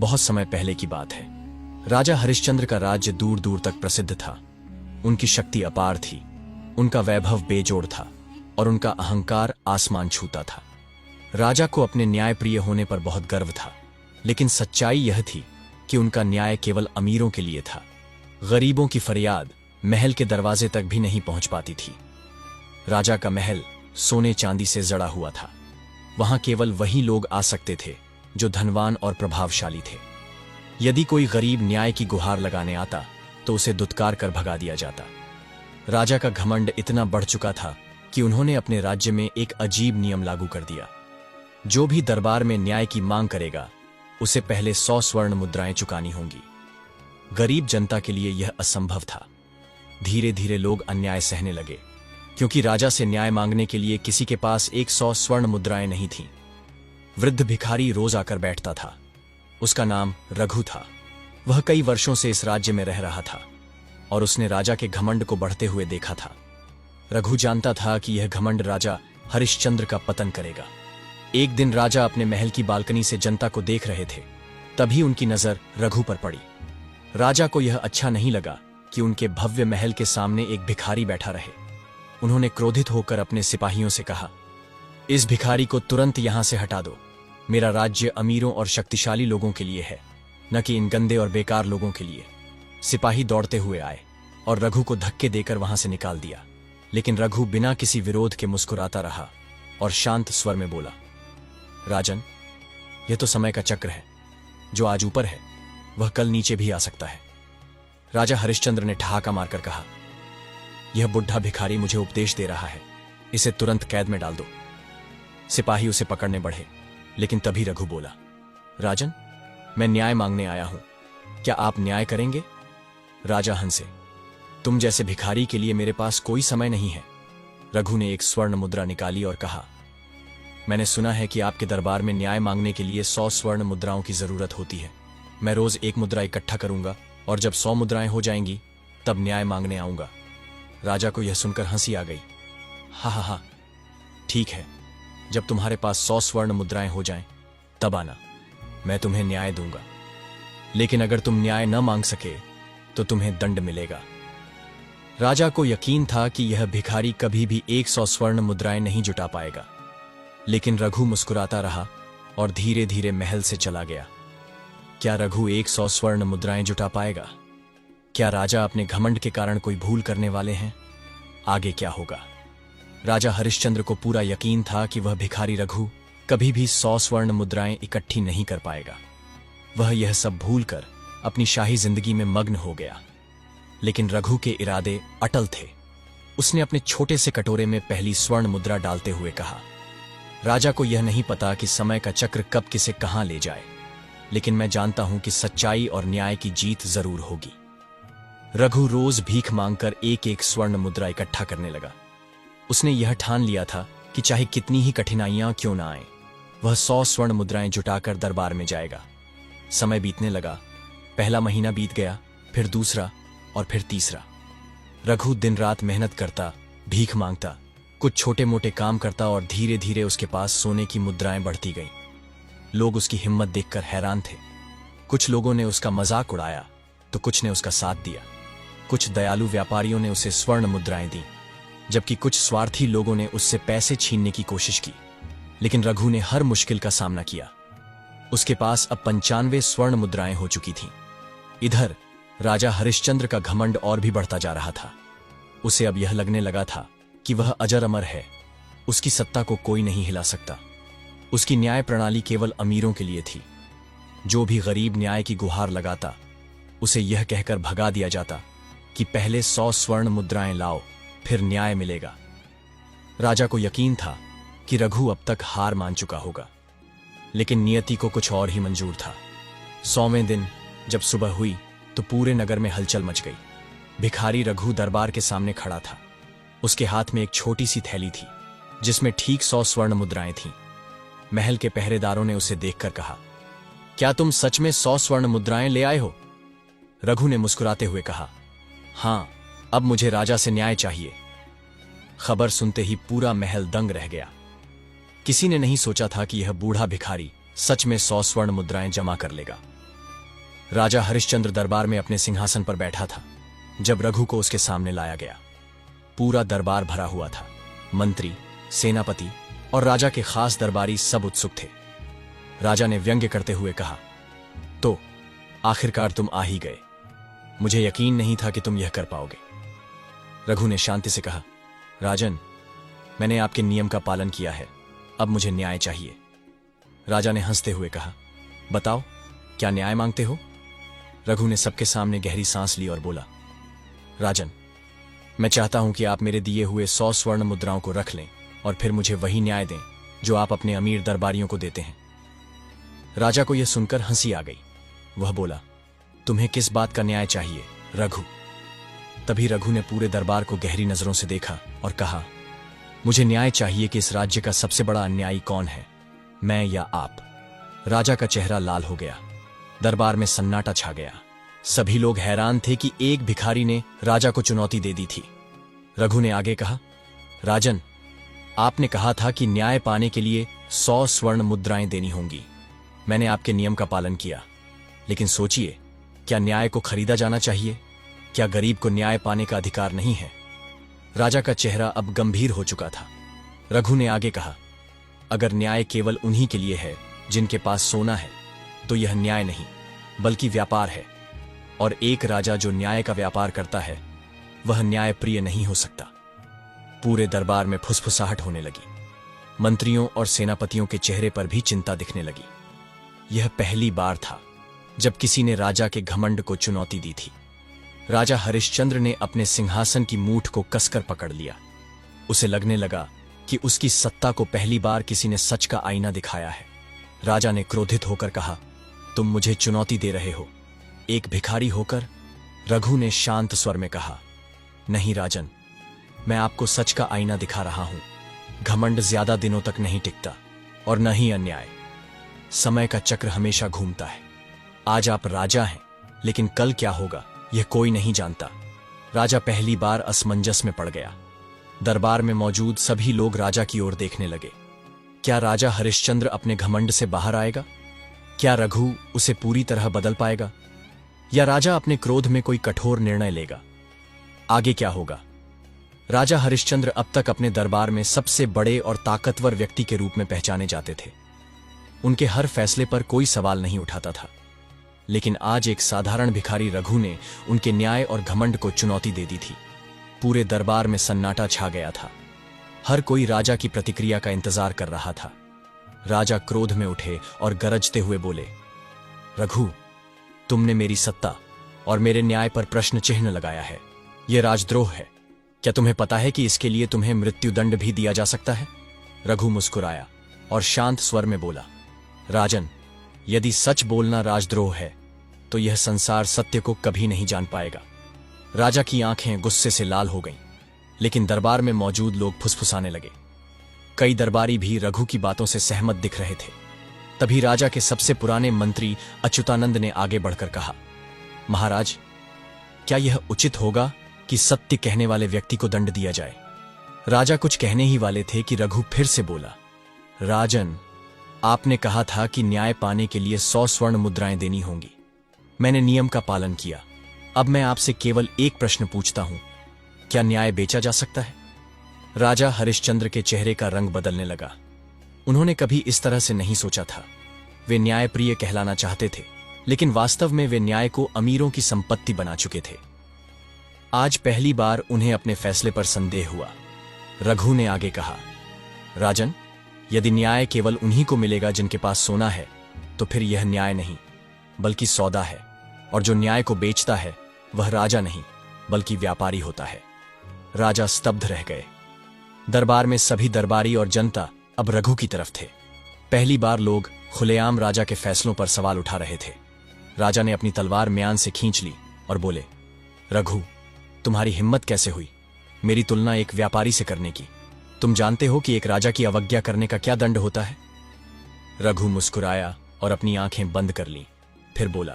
बहुत समय पहले की बात है। राजा हरिश्चंद्र का राज्य दूर दूर तक प्रसिद्ध था। उनकी शक्ति अपार थी, उनका वैभव बेजोड़ था और उनका अहंकार आसमान छूता था। राजा को अपने न्यायप्रिय होने पर बहुत गर्व था, लेकिन सच्चाई यह थी कि उनका न्याय केवल अमीरों के लिए था। गरीबों की फरियाद महल के दरवाजे तक भी नहीं पहुंच पाती थी। राजा का महल सोने चांदी से जड़ा हुआ था। वहां केवल वही लोग आ सकते थे जो धनवान और प्रभावशाली थे। यदि कोई गरीब न्याय की गुहार लगाने आता तो उसे दुत्कार कर भगा दिया जाता। राजा का घमंड इतना बढ़ चुका था कि उन्होंने अपने राज्य में एक अजीब नियम लागू कर दिया। जो भी दरबार में न्याय की मांग करेगा उसे पहले 100 स्वर्ण मुद्राएं चुकानी होंगी। गरीब जनता के लिए यह असंभव था। धीरे धीरे लोग अन्याय सहने लगे, क्योंकि राजा से न्याय मांगने के लिए किसी के पास 100 स्वर्ण मुद्राएं नहीं थीं। वृद्ध भिखारी रोज आकर बैठता था। उसका नाम रघु था। वह कई वर्षों से इस राज्य में रह रहा था और उसने राजा के घमंड को बढ़ते हुए देखा था। रघु जानता था कि यह घमंड राजा हरिश्चंद्र का पतन करेगा। एक दिन राजा अपने महल की बालकनी से जनता को देख रहे थे, तभी उनकी नजर रघु पर पड़ी। राजा को यह अच्छा नहीं लगा कि उनके भव्य महल के सामने एक भिखारी बैठा रहे। उन्होंने क्रोधित होकर अपने सिपाहियों से कहा, इस भिखारी को तुरंत यहां से हटा दो। मेरा राज्य अमीरों और शक्तिशाली लोगों के लिए है, न कि इन गंदे और बेकार लोगों के लिए। सिपाही दौड़ते हुए आए और रघु को धक्के देकर वहां से निकाल दिया, लेकिन रघु बिना किसी विरोध के मुस्कुराता रहा और शांत स्वर में बोला, राजन, यह तो समय का चक्र है। जो आज ऊपर है वह कल नीचे भी आ सकता है। राजा हरिश्चंद्र ने ठहाका मारकर कहा, यह बुढ़ा भिखारी मुझे उपदेश दे रहा है, इसे तुरंत कैद में डाल दो। सिपाही उसे पकड़ने बढ़े, लेकिन तभी रघु बोला, राजन, मैं न्याय मांगने आया हूं, क्या आप न्याय करेंगे? राजा हंसे, तुम जैसे भिखारी के लिए मेरे पास कोई समय नहीं है। रघु ने एक स्वर्ण मुद्रा निकाली और कहा, मैंने सुना है कि आपके दरबार में न्याय मांगने के लिए 100 स्वर्ण मुद्राओं की जरूरत होती है। मैं रोज 1 मुद्रा इकट्ठा करूंगा और जब 100 मुद्राएं हो जाएंगी तब न्याय मांगने आऊंगा। राजा को यह सुनकर हंसी आ गई। हा हा हा, ठीक है, जब तुम्हारे पास 100 स्वर्ण मुद्राएं हो जाएं, तब आना, मैं तुम्हें न्याय दूंगा। लेकिन अगर तुम न्याय न मांग सके तो तुम्हें दंड मिलेगा। राजा को यकीन था कि यह भिखारी कभी भी 100 स्वर्ण मुद्राएं नहीं जुटा पाएगा, लेकिन रघु मुस्कुराता रहा और धीरे धीरे महल से चला गया। क्या रघु 100 स्वर्ण मुद्राएं जुटा पाएगा? क्या राजा अपने घमंड के कारण कोई भूल करने वाले हैं? आगे क्या होगा? राजा हरिश्चंद्र को पूरा यकीन था कि वह भिखारी रघु कभी भी 100 स्वर्ण मुद्राएं इकट्ठी नहीं कर पाएगा। वह यह सब भूलकर अपनी शाही जिंदगी में मग्न हो गया। लेकिन रघु के इरादे अटल थे। उसने अपने छोटे से कटोरे में पहली स्वर्ण मुद्रा डालते हुए कहा, राजा को यह नहीं पता कि समय का चक्र कब किसे कहां ले जाए, लेकिन मैं जानता हूं कि सच्चाई और न्याय की जीत जरूर होगी। रघु रोज भीख मांगकर एक एक स्वर्ण मुद्रा इकट्ठा करने लगा। उसने यह ठान लिया था कि चाहे कितनी ही कठिनाइयां क्यों ना आए, वह 100 स्वर्ण मुद्राएं जुटाकर दरबार में जाएगा। समय बीतने लगा। पहला महीना बीत गया, फिर दूसरा और फिर तीसरा। रघु दिन रात मेहनत करता, भीख मांगता, कुछ छोटे मोटे काम करता और धीरे धीरे उसके पास सोने की मुद्राएं बढ़ती गईं। लोग उसकी हिम्मत देखकर हैरान थे। कुछ लोगों ने उसका मजाक उड़ाया तो कुछ ने उसका साथ दिया। कुछ दयालु व्यापारियों ने उसे स्वर्ण मुद्राएं दी, जबकि कुछ स्वार्थी लोगों ने उससे पैसे छीनने की कोशिश की। लेकिन रघु ने हर मुश्किल का सामना किया। उसके पास अब 95 स्वर्ण मुद्राएं हो चुकी थीं। इधर राजा हरिश्चंद्र का घमंड और भी बढ़ता जा रहा था। उसे अब यह लगने लगा था कि वह अजर अमर है। उसकी सत्ता को कोई नहीं हिला सकता। उसकी न्याय प्रणाली केवल अमीरों के लिए थी। जो भी गरीब न्याय की गुहार लगाता, उसे यह कहकर भगा दिया जाता कि पहले 100 स्वर्ण मुद्राएं लाओ, फिर न्याय मिलेगा। राजा को यकीन था कि रघु अब तक हार मान चुका होगा, लेकिन नियति को कुछ और ही मंजूर था। 100वें दिन जब सुबह हुई तो पूरे नगर में हलचल मच गई। भिखारी रघु दरबार के सामने खड़ा था। उसके हाथ में एक छोटी सी थैली थी जिसमें ठीक 100 स्वर्ण मुद्राएं थीं। महल के पहरेदारों ने उसे देखकर कहा, क्या तुम सच में 100 स्वर्ण मुद्राएं ले आए हो? रघु ने मुस्कुराते हुए कहा, हां, अब मुझे राजा से न्याय चाहिए। खबर सुनते ही पूरा महल दंग रह गया। किसी ने नहीं सोचा था कि यह बूढ़ा भिखारी सच में 100 स्वर्ण मुद्राएं जमा कर लेगा। राजा हरिश्चंद्र दरबार में अपने सिंहासन पर बैठा था जब रघु को उसके सामने लाया गया। पूरा दरबार भरा हुआ था। मंत्री, सेनापति और राजा के खास दरबारी सब उत्सुक थे। राजा ने व्यंग्य करते हुए कहा, तो आखिरकार तुम आ ही गए। मुझे यकीन नहीं था कि तुम यह कर पाओगे। रघु ने शांति से कहा, राजन, मैंने आपके नियम का पालन किया है, अब मुझे न्याय चाहिए। राजा ने हंसते हुए कहा, बताओ, क्या न्याय मांगते हो? रघु ने सबके सामने गहरी सांस ली और बोला, राजन, मैं चाहता हूं कि आप मेरे दिए हुए 100 स्वर्ण मुद्राओं को रख लें और फिर मुझे वही न्याय दें जो आप अपने अमीर दरबारियों को देते हैं। राजा को यह सुनकर हंसी आ गई। वह बोला, तुम्हें किस बात का न्याय चाहिए, रघु? तभी रघु ने पूरे दरबार को गहरी नजरों से देखा और कहा, मुझे न्याय चाहिए कि इस राज्य का सबसे बड़ा अन्यायी कौन है, मैं या आप? राजा का चेहरा लाल हो गया। दरबार में सन्नाटा छा गया। सभी लोग हैरान थे कि एक भिखारी ने राजा को चुनौती दे दी थी। रघु ने आगे कहा, राजन, आपने कहा था कि न्याय पाने के लिए 100 स्वर्ण मुद्राएं देनी होंगी। मैंने आपके नियम का पालन किया, लेकिन सोचिए, क्या न्याय को खरीदा जाना चाहिए? क्या गरीब को न्याय पाने का अधिकार नहीं है? राजा का चेहरा अब गंभीर हो चुका था। रघु ने आगे कहा, अगर न्याय केवल उन्हीं के लिए है जिनके पास सोना है, तो यह न्याय नहीं बल्कि व्यापार है, और एक राजा जो न्याय का व्यापार करता है वह न्यायप्रिय नहीं हो सकता। पूरे दरबार में फुसफुसाहट होने लगी। मंत्रियों और सेनापतियों के चेहरे पर भी चिंता दिखने लगी। यह पहली बार था जब किसी ने राजा के घमंड को चुनौती दी थी। राजा हरिश्चंद्र ने अपने सिंहासन की मूठ को कसकर पकड़ लिया। उसे लगने लगा कि उसकी सत्ता को पहली बार किसी ने सच का आईना दिखाया है। राजा ने क्रोधित होकर कहा, तुम मुझे चुनौती दे रहे हो, एक भिखारी होकर? रघु ने शांत स्वर में कहा, नहीं राजन, मैं आपको सच का आईना दिखा रहा हूं। घमंड ज्यादा दिनों तक नहीं टिकता और न ही अन्याय। समय का चक्र हमेशा घूमता है। आज आप राजा हैं, लेकिन कल क्या होगा यह कोई नहीं जानता। राजा पहली बार असमंजस में पड़ गया। दरबार में मौजूद सभी लोग राजा की ओर देखने लगे। क्या राजा हरिश्चंद्र अपने घमंड से बाहर आएगा? क्या रघु उसे पूरी तरह बदल पाएगा? या राजा अपने क्रोध में कोई कठोर निर्णय लेगा? आगे क्या होगा? राजा हरिश्चंद्र अब तक अपने दरबार में सबसे बड़े और ताकतवर व्यक्ति के रूप में पहचाने जाते थे। उनके हर फैसले पर कोई सवाल नहीं उठाता था। लेकिन आज एक साधारण भिखारी रघु ने उनके न्याय और घमंड को चुनौती दे दी थी। पूरे दरबार में सन्नाटा छा गया था। हर कोई राजा की प्रतिक्रिया का इंतजार कर रहा था। राजा क्रोध में उठे और गरजते हुए बोले, रघु, तुमने मेरी सत्ता और मेरे न्याय पर प्रश्न चिन्ह लगाया है। यह राजद्रोह है। क्या तुम्हें पता है कि इसके लिए तुम्हें मृत्युदंड भी दिया जा सकता है? रघु मुस्कुराया और शांत स्वर में बोला, राजन, यदि सच बोलना राजद्रोह है तो यह संसार सत्य को कभी नहीं जान पाएगा। राजा की आंखें गुस्से से लाल हो गईं, लेकिन दरबार में मौजूद लोग फुसफुसाने लगे। कई दरबारी भी रघु की बातों से सहमत दिख रहे थे। तभी राजा के सबसे पुराने मंत्री अच्युतानंद ने आगे बढ़कर कहा, महाराज, क्या यह उचित होगा कि सत्य कहने वाले व्यक्ति को दंड दिया जाए? राजा कुछ कहने ही वाले थे कि रघु फिर से बोला, राजन, आपने कहा था कि न्याय पाने के लिए 100 स्वर्ण मुद्राएं देनी होंगी। मैंने नियम का पालन किया। अब मैं आपसे केवल एक प्रश्न पूछता हूं, क्या न्याय बेचा जा सकता है? राजा हरिश्चंद्र के चेहरे का रंग बदलने लगा। उन्होंने कभी इस तरह से नहीं सोचा था। वे न्यायप्रिय कहलाना चाहते थे, लेकिन वास्तव में वे न्याय को अमीरों की संपत्ति बना चुके थे। आज पहली बार उन्हें अपने फैसले पर संदेह हुआ। रघु ने आगे कहा, राजन, यदि न्याय केवल उन्हीं को मिलेगा जिनके पास सोना है, तो फिर यह न्याय नहीं बल्कि सौदा है, और जो न्याय को बेचता है वह राजा नहीं बल्कि व्यापारी होता है। राजा स्तब्ध रह गए। दरबार में सभी दरबारी और जनता अब रघु की तरफ थे। पहली बार लोग खुलेआम राजा के फैसलों पर सवाल उठा रहे थे। राजा ने अपनी तलवार म्यान से खींच ली और बोले, रघु, तुम्हारी हिम्मत कैसे हुई मेरी तुलना एक व्यापारी से करने की? तुम जानते हो कि एक राजा की अवज्ञा करने का क्या दंड होता है? रघु मुस्कुराया और अपनी आंखें बंद कर लीं। फिर बोला,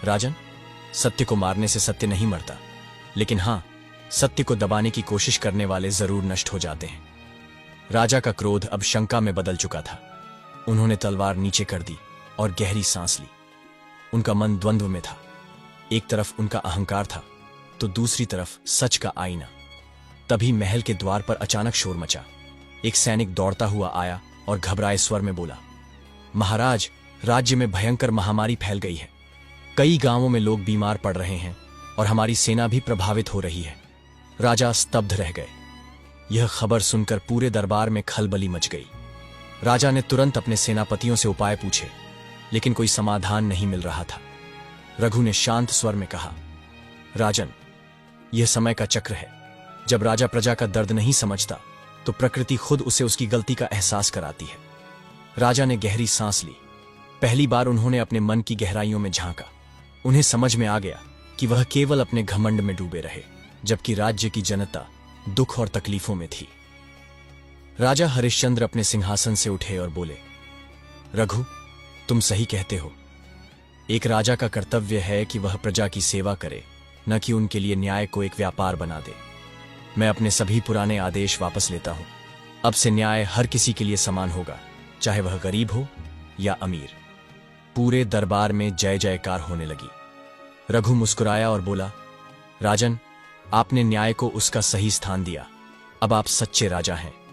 राजन, सत्य को मारने से सत्य नहीं मरता, लेकिन हां, सत्य को दबाने की कोशिश करने वाले जरूर नष्ट हो जाते हैं। राजा का क्रोध अब शंका में बदल चुका था। उन्होंने तलवार नीचे कर दी और गहरी सांस ली। उनका मन द्वंद्व में था। एक तरफ उनका अहंकार था तो दूसरी तरफ सच का आईना। तभी महल के द्वार पर अचानक शोर मचा। एक सैनिक दौड़ता हुआ आया और घबराए स्वर में बोला, महाराज, राज्य में भयंकर महामारी फैल गई है। कई गांवों में लोग बीमार पड़ रहे हैं और हमारी सेना भी प्रभावित हो रही है। राजा स्तब्ध रह गए। यह खबर सुनकर पूरे दरबार में खलबली मच गई। राजा ने तुरंत अपने सेनापतियों से उपाय पूछे, लेकिन कोई समाधान नहीं मिल रहा था। रघु ने शांत स्वर में कहा, राजन, यह समय का चक्र है। जब राजा प्रजा का दर्द नहीं समझता तो प्रकृति खुद उसे उसकी गलती का एहसास कराती है। राजा ने गहरी सांस ली। पहली बार उन्होंने अपने मन की गहराइयों में झांका। उन्हें समझ में आ गया कि वह केवल अपने घमंड में डूबे रहे, जबकि राज्य की जनता दुख और तकलीफों में थी। राजा हरिश्चंद्र अपने सिंहासन से उठे और बोले, रघु, तुम सही कहते हो। एक राजा का कर्तव्य है कि वह प्रजा की सेवा करे, न कि उनके लिए न्याय को एक व्यापार बना दे। मैं अपने सभी पुराने आदेश वापस लेता हूं। अब से न्याय हर किसी के लिए समान होगा, चाहे वह गरीब हो या अमीर। पूरे दरबार में जय जयकार होने लगी। रघु मुस्कुराया और बोला, राजन, आपने न्याय को उसका सही स्थान दिया। अब आप सच्चे राजा हैं।